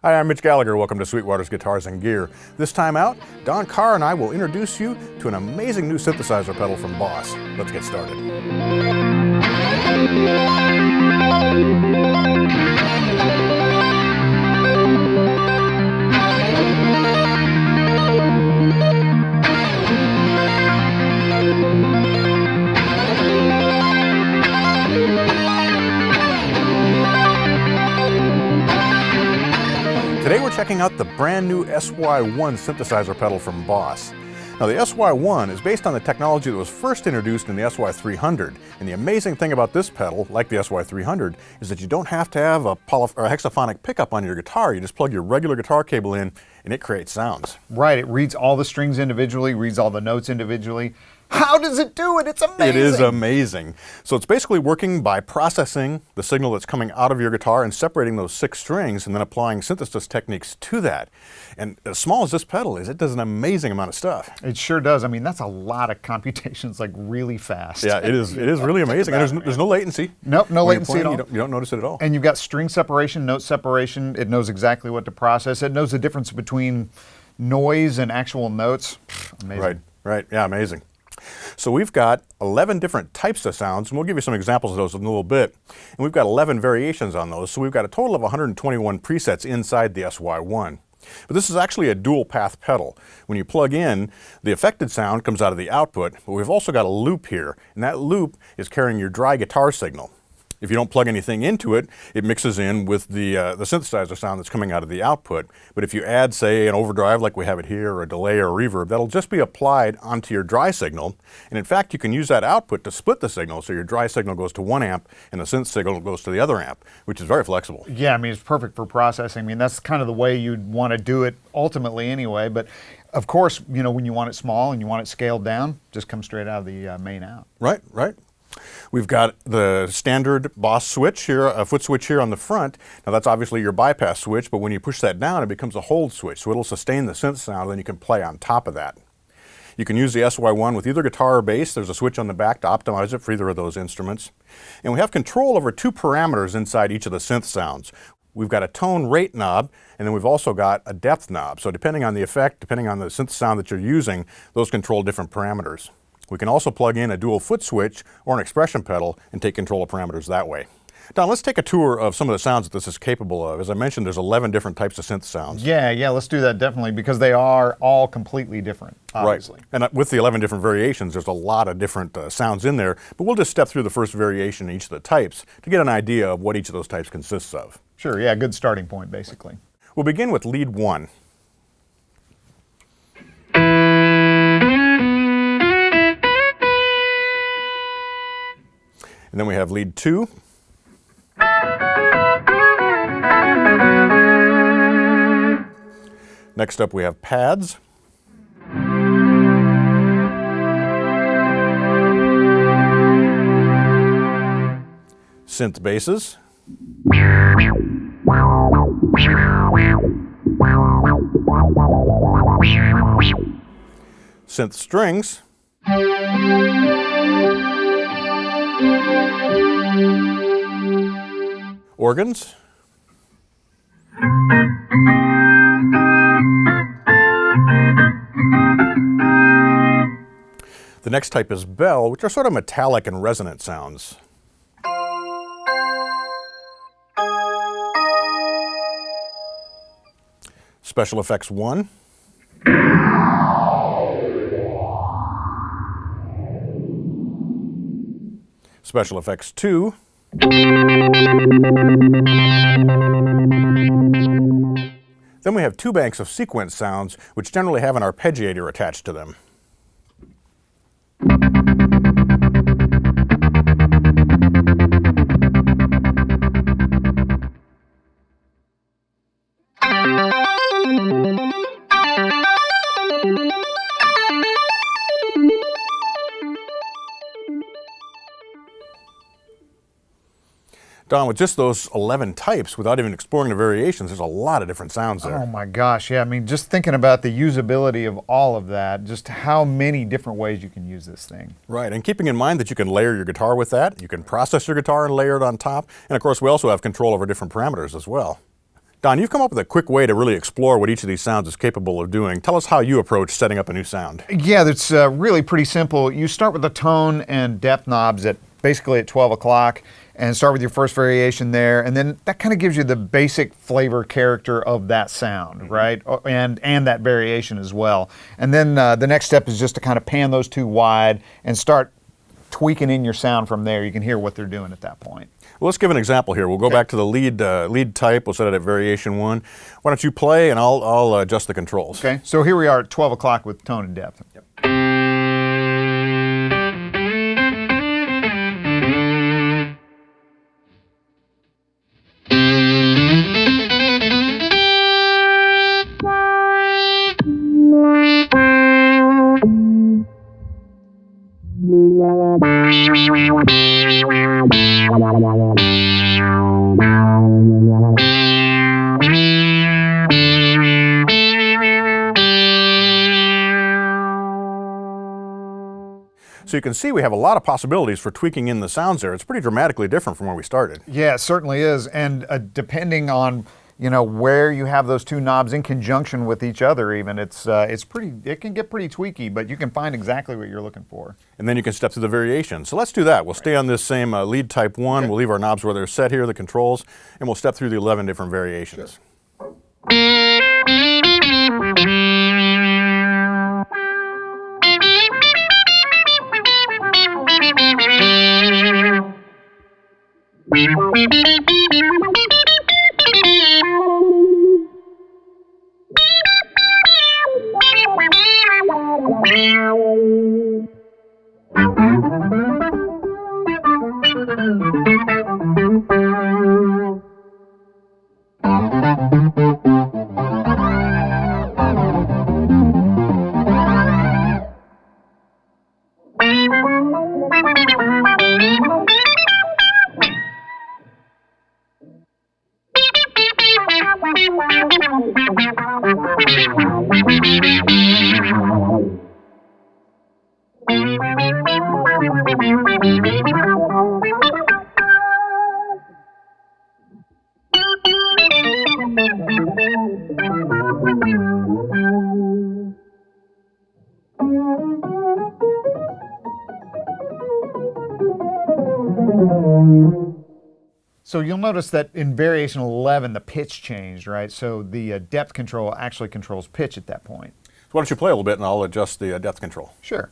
Hi, I'm Mitch Gallagher. Welcome to Sweetwater's Guitars and Gear. This time out, Don Carr and I will introduce you to an amazing new synthesizer pedal from BOSS. Let's get started. Today we're checking out the brand new SY-1 synthesizer pedal from BOSS. Now the SY-1 is based on the technology that was first introduced in the SY-300, and the amazing thing about this pedal, like the SY-300, is that you don't have to have a hexaphonic pickup on your guitar. You just plug your regular guitar cable in and it creates sounds. Right, it reads all the strings individually, reads all the notes individually. How does it do it? It's amazing! It is amazing. So it's basically working by processing the signal that's coming out of your guitar and separating those 6 strings and then applying synthesis techniques to that. And as small as this pedal is, it does an amazing amount of stuff. It sure does. I mean, that's a lot of computations, like really fast. Yeah, it is really amazing. And there's no latency. Nope, no latency at all. You don't notice it at all. And you've got string separation, note separation. It knows exactly what to process. It knows the difference between noise and actual notes. Amazing. Right, yeah, amazing. So we've got 11 different types of sounds, and we'll give you some examples of those in a little bit. And we've got 11 variations on those, so we've got a total of 121 presets inside the SY-1. But this is actually a dual path pedal. When you plug in, the affected sound comes out of the output, but we've also got a loop here, and that loop is carrying your dry guitar signal. If you don't plug anything into it, it mixes in with the synthesizer sound that's coming out of the output. But if you add, say, an overdrive like we have it here, or a delay or a reverb, that'll just be applied onto your dry signal. And in fact, you can use that output to split the signal, so your dry signal goes to one amp and the synth signal goes to the other amp, which is very flexible. Yeah, I mean, it's perfect for processing. I mean, that's kind of the way you'd want to do it ultimately anyway. But of course, you know, when you want it small and you want it scaled down, just come straight out of the main out. Right. We've got the standard BOSS switch here, a foot switch here on the front. Now that's obviously your bypass switch, but when you push that down, it becomes a hold switch. So it'll sustain the synth sound, and then you can play on top of that. You can use the SY-1 with either guitar or bass. There's a switch on the back to optimize it for either of those instruments. And we have control over 2 parameters inside each of the synth sounds. We've got a tone rate knob, and then we've also got a depth knob. So depending on the effect, depending on the synth sound that you're using, those control different parameters. We can also plug in a dual foot switch or an expression pedal and take control of parameters that way. Don, let's take a tour of some of the sounds that this is capable of. As I mentioned, there's 11 different types of synth sounds. Yeah, let's do that definitely, because they are all completely different, obviously. Right, and with the 11 different variations, there's a lot of different sounds in there, but we'll just step through the first variation in each of the types to get an idea of what each of those types consists of. Sure, yeah, good starting point, basically. We'll begin with lead 1. And then we have lead 2. Next up we have pads. Synth basses. Synth strings. Organs. The next type is bell, which are sort of metallic and resonant sounds. Special effects 1. Special effects 2. Then we have 2 banks of sequence sounds, which generally have an arpeggiator attached to them. Don, with just those 11 types, without even exploring the variations, there's a lot of different sounds there. Oh my gosh, yeah. I mean, just thinking about the usability of all of that, just how many different ways you can use this thing. Right, and keeping in mind that you can layer your guitar with that, you can process your guitar and layer it on top, and of course we also have control over different parameters as well. Don, you've come up with a quick way to really explore what each of these sounds is capable of doing. Tell us how you approach setting up a new sound. Yeah, that's really pretty simple. You start with the tone and depth knobs basically at 12 o'clock and start with your first variation there, and then that kind of gives you the basic flavor character of that sound, right? And that variation as well. And then the next step is just to kind of pan those two wide and start tweaking in your sound from there. You can hear what they're doing at that point. Well, let's give an example here. We'll go back to the lead type. We'll set it at variation 1. Why don't you play, and I'll adjust the controls. Okay, so here we are at 12 o'clock with tone and depth. Yep. So you can see we have a lot of possibilities for tweaking in the sounds there. It's pretty dramatically different from where we started. Yeah, it certainly is. And depending on where you have those two knobs in conjunction with each other, even it can get pretty tweaky, but you can find exactly what you're looking for. And then you can step through the variation. So let's do that. We'll stay on this same lead type 1. Okay. We'll leave our knobs where they're set here, the controls, and we'll step through the 11 different variations. Sure. So you'll notice that in variation 11, the pitch changed, right? So the depth control actually controls pitch at that point. So why don't you play a little bit and I'll adjust the depth control. Sure.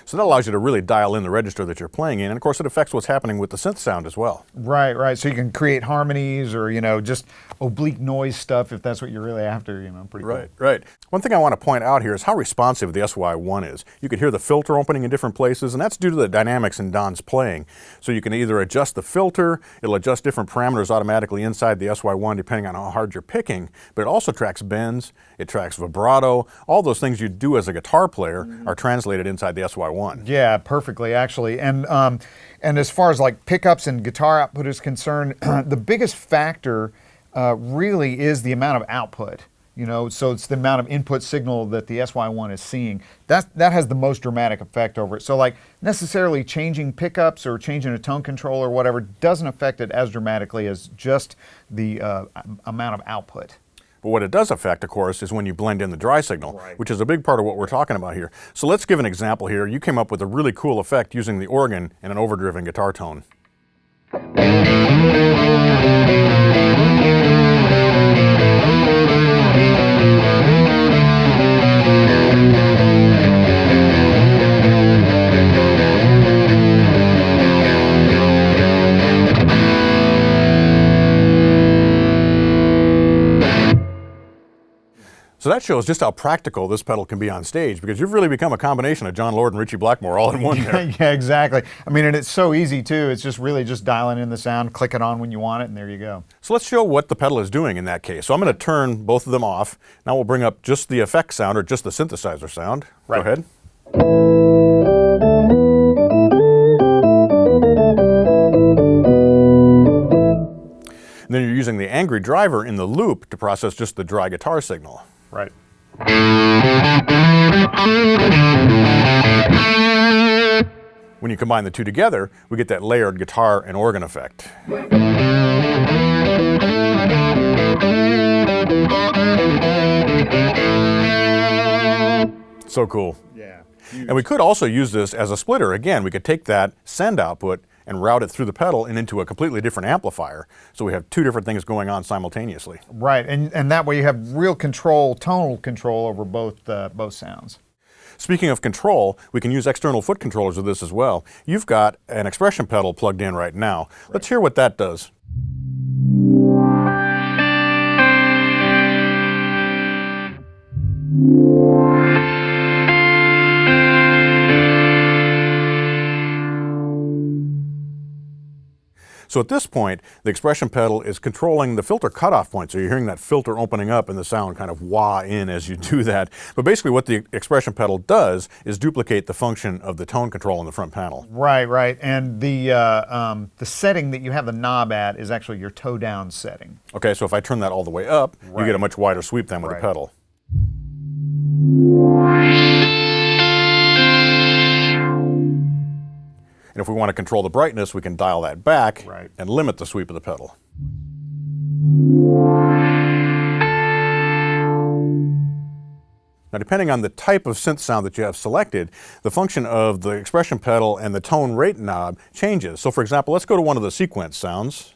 So that allows you to really dial in the register that you're playing in, and of course it affects what's happening with the synth sound as well. Right, right. So you can create harmonies or, just oblique noise stuff if that's what you're really after, pretty cool. Right, right. One thing I want to point out here is how responsive the SY-1 is. You can hear the filter opening in different places, and that's due to the dynamics in Don's playing. So you can either adjust the filter, it'll adjust different parameters automatically inside the SY-1 depending on how hard you're picking, but it also tracks bends, it tracks vibrato, all those things you do as a guitar player are translated inside the SY-1. Yeah, perfectly actually. And as far as like pickups and guitar output is concerned, the biggest factor really is the amount of output. So it's the amount of input signal that the SY-1 is seeing. That has the most dramatic effect over it. So like necessarily changing pickups or changing a tone control or whatever doesn't affect it as dramatically as just the amount of output. But what it does affect, of course, is when you blend in the dry signal, which is a big part of what we're talking about here. So let's give an example here. You came up with a really cool effect using the organ and an overdriven guitar tone. So that shows just how practical this pedal can be on stage, because you've really become a combination of John Lord and Ritchie Blackmore all in one there. Yeah, exactly. I mean, and it's so easy too. It's just really just dialing in the sound, click it on when you want it, and there you go. So let's show what the pedal is doing in that case. So I'm going to turn both of them off. Now we'll bring up just the effect sound, or just the synthesizer sound. Right. Go ahead. And then you're using the angry driver in the loop to process just the dry guitar signal. Right. When you combine the two together, we get that layered guitar and organ effect. So cool. Yeah. And we could also use this as a splitter. Again, we could take that send output and route it through the pedal and into a completely different amplifier. So we have two different things going on simultaneously. Right, and that way you have real control, tonal control over both sounds. Speaking of control, we can use external foot controllers with this as well. You've got an expression pedal plugged in right now. Right. Let's hear what that does. So at this point, the expression pedal is controlling the filter cutoff point. So you're hearing that filter opening up and the sound kind of wah in as you do that. But basically what the expression pedal does is duplicate the function of the tone control in the front panel. Right, right. And the setting that you have the knob at is actually your toe down setting. Okay, so if I turn that all the way up, you get a much wider sweep than with the pedal. And if we want to control the brightness, we can dial that back and limit the sweep of the pedal. Now, depending on the type of synth sound that you have selected, the function of the expression pedal and the tone rate knob changes. So for example, let's go to one of the sequence sounds.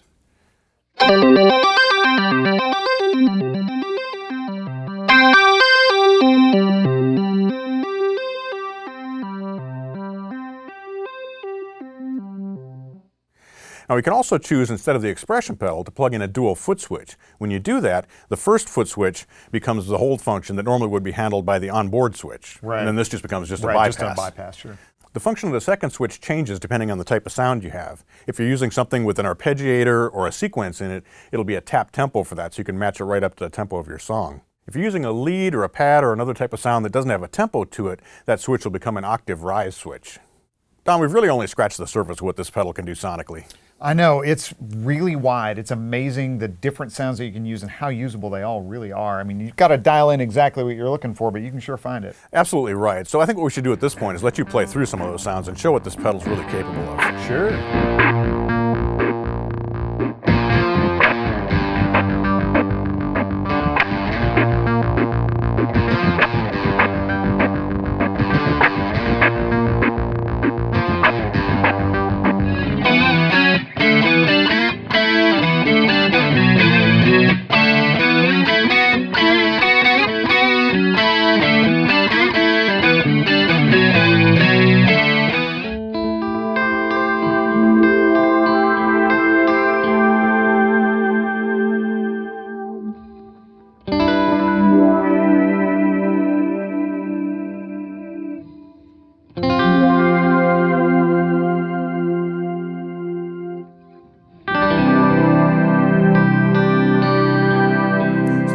Now we can also choose, instead of the expression pedal, to plug in a dual foot switch. When you do that, the first foot switch becomes the hold function that normally would be handled by the onboard switch. Right. And then this just becomes just a bypass. Just a bypass, sure. The function of the second switch changes depending on the type of sound you have. If you're using something with an arpeggiator or a sequence in it, it'll be a tap tempo for that, so you can match it right up to the tempo of your song. If you're using a lead or a pad or another type of sound that doesn't have a tempo to it, that switch will become an octave rise switch. Don, we've really only scratched the surface of what this pedal can do sonically. I know, it's really wide. It's amazing the different sounds that you can use and how usable they all really are. I mean, you've got to dial in exactly what you're looking for, but you can sure find it. Absolutely right. So I think what we should do at this point is let you play through some of those sounds and show what this pedal's really capable of. Sure.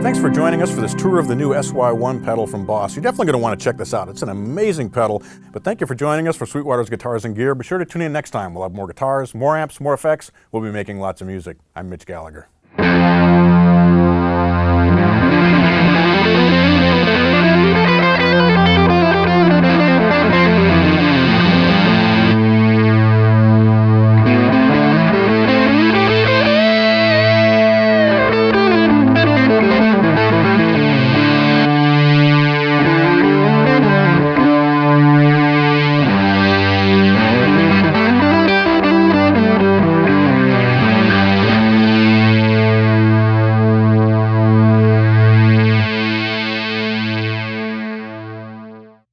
Thanks for joining us for this tour of the new SY-1 pedal from Boss. You're definitely going to want to check this out. It's an amazing pedal. But thank you for joining us for Sweetwater's Guitars and Gear. Be sure to tune in next time. We'll have more guitars, more amps, more effects. We'll be making lots of music. I'm Mitch Gallagher.